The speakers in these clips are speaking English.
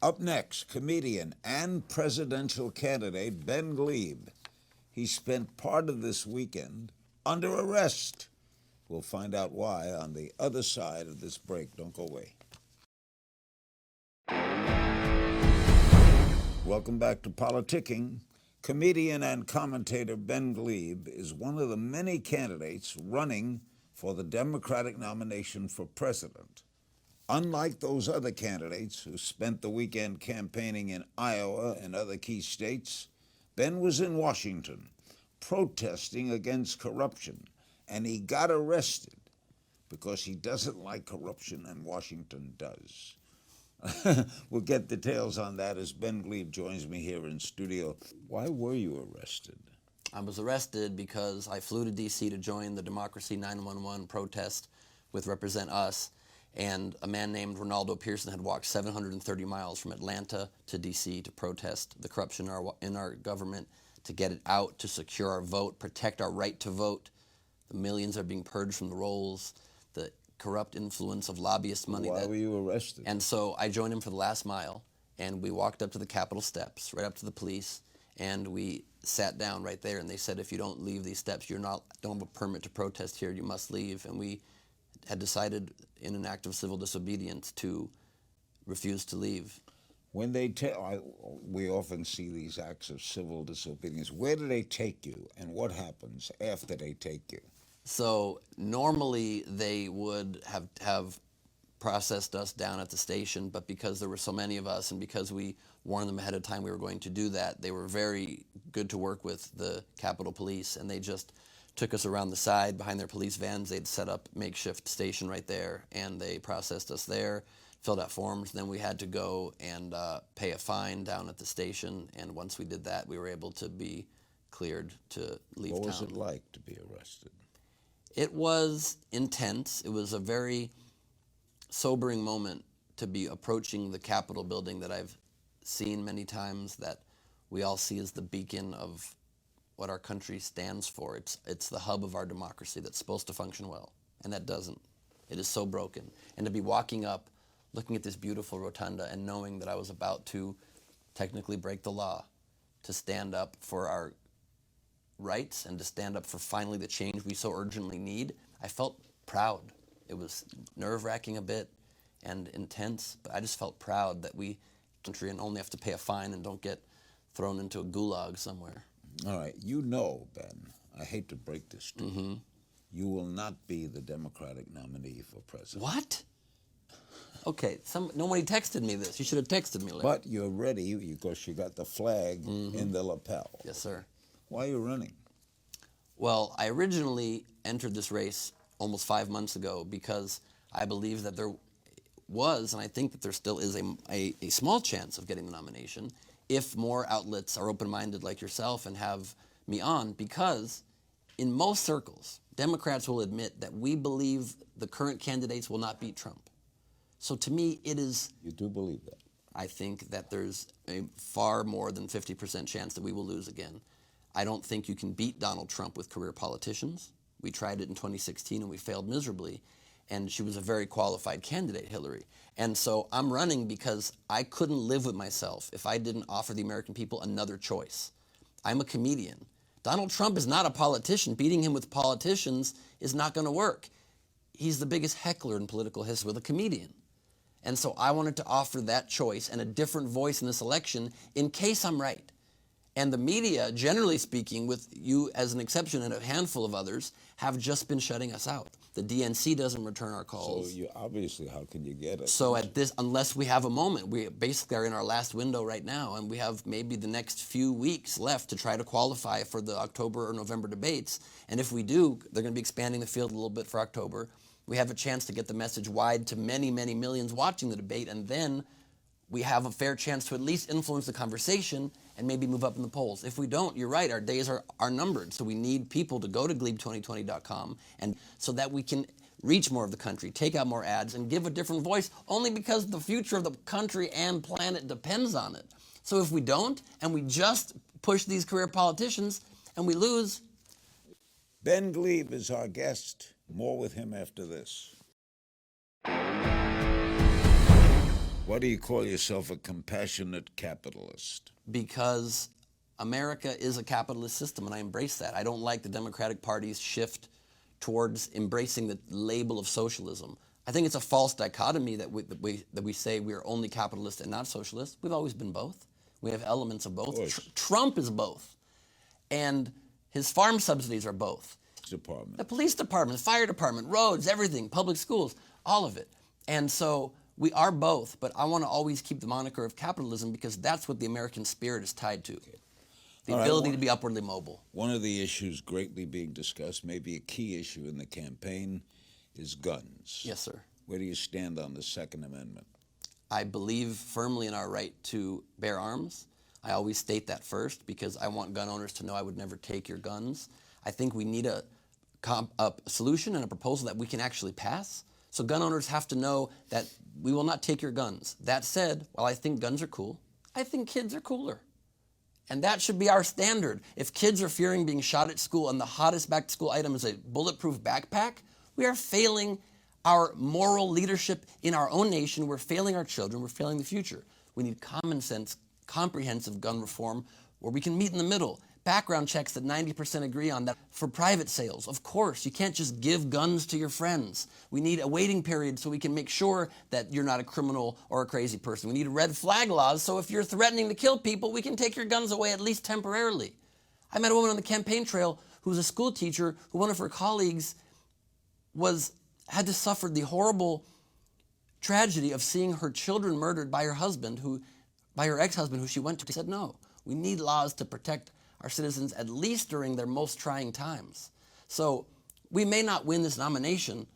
Up next, comedian and presidential candidate Ben Gleeb. He spent part of this weekend under arrest. We'll find out why on the other side of this break. Don't go away. Welcome back to Politicking. Comedian and commentator Ben Gleeb is one of the many candidates running for the Democratic nomination for president. Unlike those other candidates who spent the weekend campaigning in Iowa and other key states, Ben was in Washington protesting against corruption, and he got arrested because he doesn't like corruption and Washington does. We'll get details on that as Ben Gleeb joins me here in studio. Why were you arrested? I was arrested because I flew to D.C. to join the Democracy 911 protest with Represent Us, and a man named Ronaldo Pearson had walked 730 miles from Atlanta to D.C. to protest the corruption in our government, to get it out, to secure our vote, protect our right to vote. The millions are being purged from the rolls, the corrupt influence of lobbyist money. Why were you arrested? And so I joined him for the last mile, and we walked up to the Capitol steps, right up to the police, and we sat down right there, and they said, if you don't leave these steps, don't have a permit to protest here, you must leave. And we had decided in an act of civil disobedience to refuse to leave. When they we often see these acts of civil disobedience. Where do they take you, and what happens after they take you? So normally they would have processed us down at the station, but because there were so many of us and because we warned them ahead of time we were going to do that, they were very good to work with, the Capitol Police, and they just took us around the side behind their police vans. They'd set up makeshift station right there, and they processed us there, filled out forms. Then we had to go and pay a fine down at the station, and once we did that, we were able to be cleared to leave town. What was it like to be arrested? It was intense. It was a very sobering moment to be approaching the Capitol building that I've seen many times, that we all see as the beacon of what our country stands for. It's the hub of our democracy that's supposed to function well, and that doesn't. It is so broken. And to be walking up, looking at this beautiful rotunda and knowing that I was about to technically break the law, to stand up for our rights and to stand up for finally the change we so urgently need, I felt proud. It was nerve-wracking a bit and intense, but I just felt proud that we country and only have to pay a fine and don't get thrown into a gulag somewhere. All right, you know, Ben, I hate to break this to you, you will not be the Democratic nominee for president. What? Okay, nobody texted me this. You should have texted me. But you're ready because you got the flag in the lapel. Yes, sir. Why are you running? Well, I originally entered this race almost 5 months ago because I believe that there was, and I think that there still is, a small chance of getting the nomination if more outlets are open-minded like yourself and have me on, because in most circles, Democrats will admit that we believe the current candidates will not beat Trump. So to me, it is... You do believe that? I think that there's a far more than 50% chance that we will lose again. I don't think you can beat Donald Trump with career politicians. We tried it in 2016 and we failed miserably. And she was a very qualified candidate, Hillary. And so I'm running because I couldn't live with myself if I didn't offer the American people another choice. I'm a comedian. Donald Trump is not a politician. Beating him with politicians is not going to work. He's the biggest heckler in political history with a comedian. And so I wanted to offer that choice and a different voice in this election in case I'm right. And the media, generally speaking, with you as an exception and a handful of others, have just been shutting us out. The DNC doesn't return our calls. So you obviously, how can you get it? So at this, unless we have a moment, we basically are in our last window right now, and we have maybe the next few weeks left to try to qualify for the October or November debates. And if we do, they're going to be expanding the field a little bit for October. We have a chance to get the message wide to many, many millions watching the debate, and then we have a fair chance to at least influence the conversation and maybe move up in the polls. If we don't, you're right, our days are numbered. So we need people to go to Gleeb2020.com and so that we can reach more of the country, take out more ads, and give a different voice, only because the future of the country and planet depends on it. So if we don't, and we just push these career politicians, and we lose... Ben Gleeb is our guest. More with him after this. Why do you call yourself a compassionate capitalist? Because America is a capitalist system, and I embrace that. I don't like the Democratic Party's shift towards embracing the label of socialism. I think it's a false dichotomy that we say we are only capitalist and not socialist. We've always been both. We have elements of both. Trump is both, and his farm subsidies are both. Department. The police department, fire department, roads, everything, public schools, all of it. And so we are both, but I want to always keep the moniker of capitalism because that's what the American spirit is tied to. The ability to be upwardly mobile. One of the issues greatly being discussed, maybe a key issue in the campaign, is guns. Yes, sir. Where do you stand on the Second Amendment? I believe firmly in our right to bear arms. I always state that first because I want gun owners to know I would never take your guns. I think we need a solution and a proposal that we can actually pass. So gun owners have to know that we will not take your guns. That said, while I think guns are cool, I think kids are cooler. And that should be our standard. If kids are fearing being shot at school and the hottest back-to-school item is a bulletproof backpack, we are failing our moral leadership in our own nation. We're failing our children. We're failing the future. We need common sense, comprehensive gun reform where we can meet in the middle. Background checks that 90% agree on that for private sales. Of course, you can't just give guns to your friends. We need a waiting period so we can make sure that you're not a criminal or a crazy person. We need red flag laws so if you're threatening to kill people, we can take your guns away at least temporarily. I met a woman on the campaign trail who was a school teacher who one of her colleagues had to suffer the horrible tragedy of seeing her children murdered by her ex-husband who she went to. She said, no, we need laws to protect our citizens at least during their most trying times. So we may not win this nomination,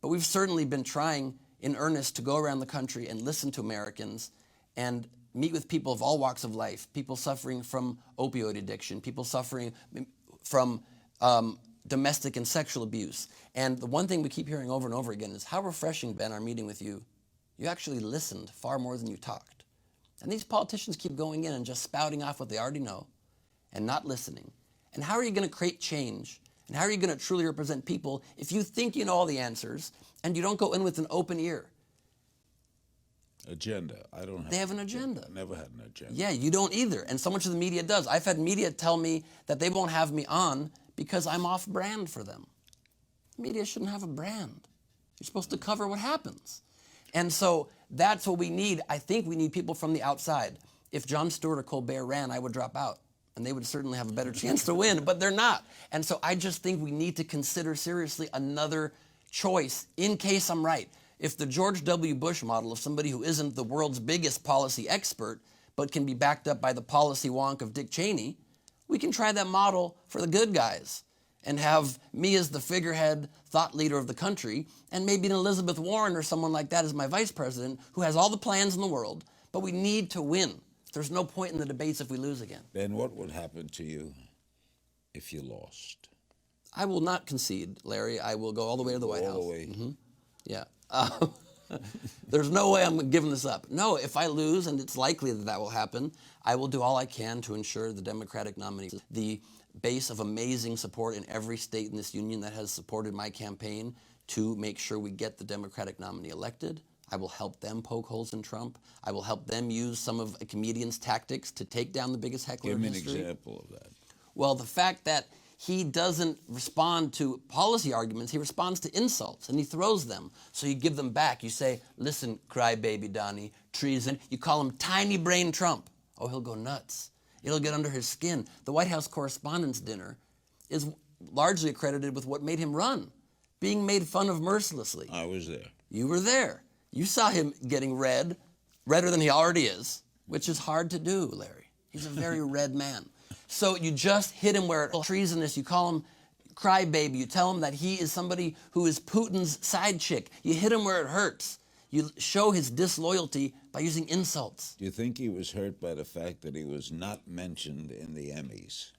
but we've certainly been trying in earnest to go around the country and listen to Americans and meet with people of all walks of life, people suffering from opioid addiction, people suffering from domestic and sexual abuse. And the one thing we keep hearing over and over again is how refreshing, Ben, our meeting with you. You actually listened far more than you talked. And these politicians keep going in and just spouting off what they already know and not listening. And how are you going to create change? And how are you going to truly represent people if you think you know all the answers and you don't go in with an open ear? Agenda. I don't have. They have an agenda. I never had an agenda. Yeah, you don't either. And so much of the media does. I've had media tell me that they won't have me on because I'm off brand for them. Media shouldn't have a brand. You're supposed to cover what happens. And so that's what we need. I think we need people from the outside. If Jon Stewart or Colbert ran, I would drop out. And they would certainly have a better chance to win, but they're not. And so I just think we need to consider seriously another choice in case I'm right. If the George W. Bush model of somebody who isn't the world's biggest policy expert, but can be backed up by the policy wonk of Dick Cheney, we can try that model for the good guys and have me as the figurehead thought leader of the country and maybe an Elizabeth Warren or someone like that as my vice president who has all the plans in the world, but we need to win. There's no point in the debates if we lose again. Ben, what would happen to you if you lost? I will not concede, Larry. I will go all the way to the White House. All the way. Mm-hmm. Yeah. There's no way I'm giving this up. No, if I lose, and it's likely that that will happen, I will do all I can to ensure the Democratic nominee, the base of amazing support in every state in this union that has supported my campaign to make sure we get the Democratic nominee elected. I will help them poke holes in Trump. I will help them use some of a comedian's tactics to take down the biggest heckler in history. Give me an example of that. Well, the fact that he doesn't respond to policy arguments, he responds to insults, and he throws them. So you give them back. You say, listen, crybaby Donnie, treason. You call him tiny brain Trump. Oh, he'll go nuts. It'll get under his skin. The White House Correspondents' Dinner is largely accredited with what made him run, being made fun of mercilessly. I was there. You were there. You saw him getting red, redder than he already is, which is hard to do, Larry. He's a very red man. So you just hit him where it's treasonous. You call him crybaby. You tell him that he is somebody who is Putin's side chick. You hit him where it hurts. You show his disloyalty by using insults. Do you think he was hurt by the fact that he was not mentioned in the Emmys?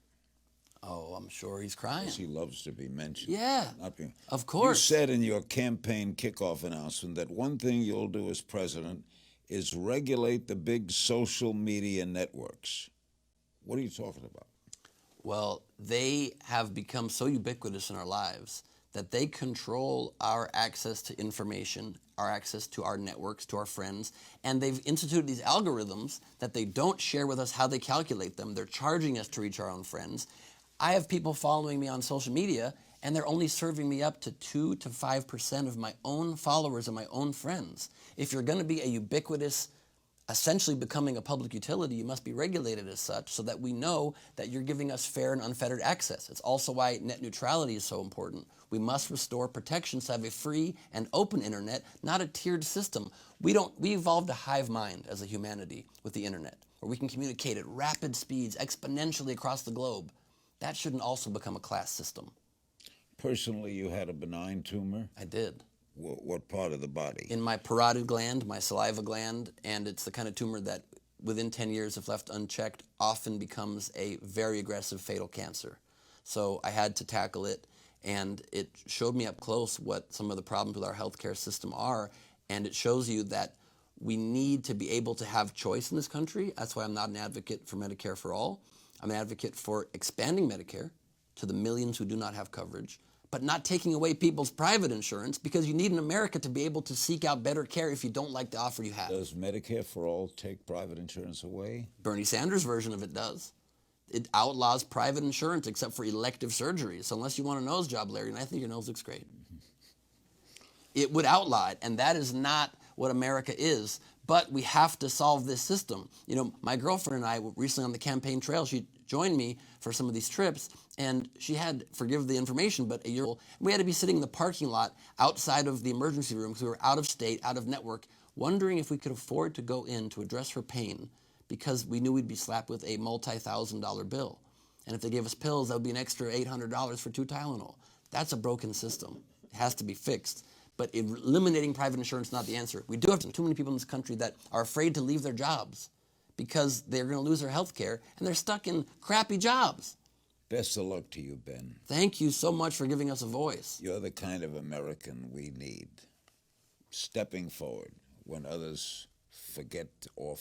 Oh, I'm sure he's crying. Because he loves to be mentioned. Yeah, Not being, of course. You said in your campaign kickoff announcement that one thing you'll do as president is regulate the big social media networks. What are you talking about? Well, they have become so ubiquitous in our lives that they control our access to information, our access to our networks, to our friends, and they've instituted these algorithms that they don't share with us how they calculate them. They're charging us to reach our own friends. I have people following me on social media, and they're only serving me up to 2 to 5% of my own followers and my own friends. If you're going to be a ubiquitous, essentially becoming a public utility, you must be regulated as such so that we know that you're giving us fair and unfettered access. It's also why net neutrality is so important. We must restore protections to have a free and open internet, not a tiered system. We evolved a hive mind as a humanity with the internet, where we can communicate at rapid speeds, exponentially across the globe. That shouldn't also become a class system. Personally, you had a benign tumor? I did. What part of the body? In my parotid gland, my saliva gland, and it's the kind of tumor that within 10 years, if left unchecked, often becomes a very aggressive fatal cancer. So I had to tackle it, and it showed me up close what some of the problems with our healthcare system are, and it shows you that we need to be able to have choice in this country. That's why I'm not an advocate for Medicare for all. I'm an advocate for expanding Medicare to the millions who do not have coverage, but not taking away people's private insurance, because you need in America to be able to seek out better care if you don't like the offer you have. Does Medicare for all take private insurance away? Bernie Sanders' version of it does. It outlaws private insurance except for elective surgeries. So unless you want a nose job, Larry, and I think your nose looks great, it would outlaw it, and that is not what America is. But we have to solve this system. You know, my girlfriend and I were recently on the campaign trail. She joined me for some of these trips, and she had, forgive the information, but a year old. We had to be sitting in the parking lot outside of the emergency room because we were out of state, out of network, wondering if we could afford to go in to address her pain because we knew we'd be slapped with a multi-$1,000 bill. And if they gave us pills, that would be an extra $800 for 2 Tylenol. That's a broken system. It has to be fixed. But eliminating private insurance is not the answer. We do have too many people in this country that are afraid to leave their jobs because they're going to lose their health care, and they're stuck in crappy jobs. Best of luck to you, Ben. Thank you so much for giving us a voice. You're the kind of American we need, stepping forward when others forget or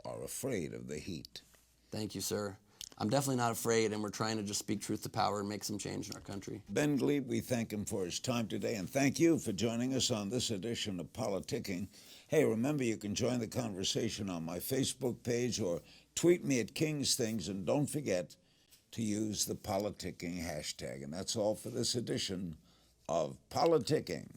are afraid of the heat. Thank you, sir. I'm definitely not afraid, and we're trying to just speak truth to power and make some change in our country. Ben Gleeb, we thank him for his time today, and thank you for joining us on this edition of Politicking. Hey, remember, you can join the conversation on my Facebook page or tweet me at King's Things, and don't forget to use the Politicking hashtag. And that's all for this edition of Politicking.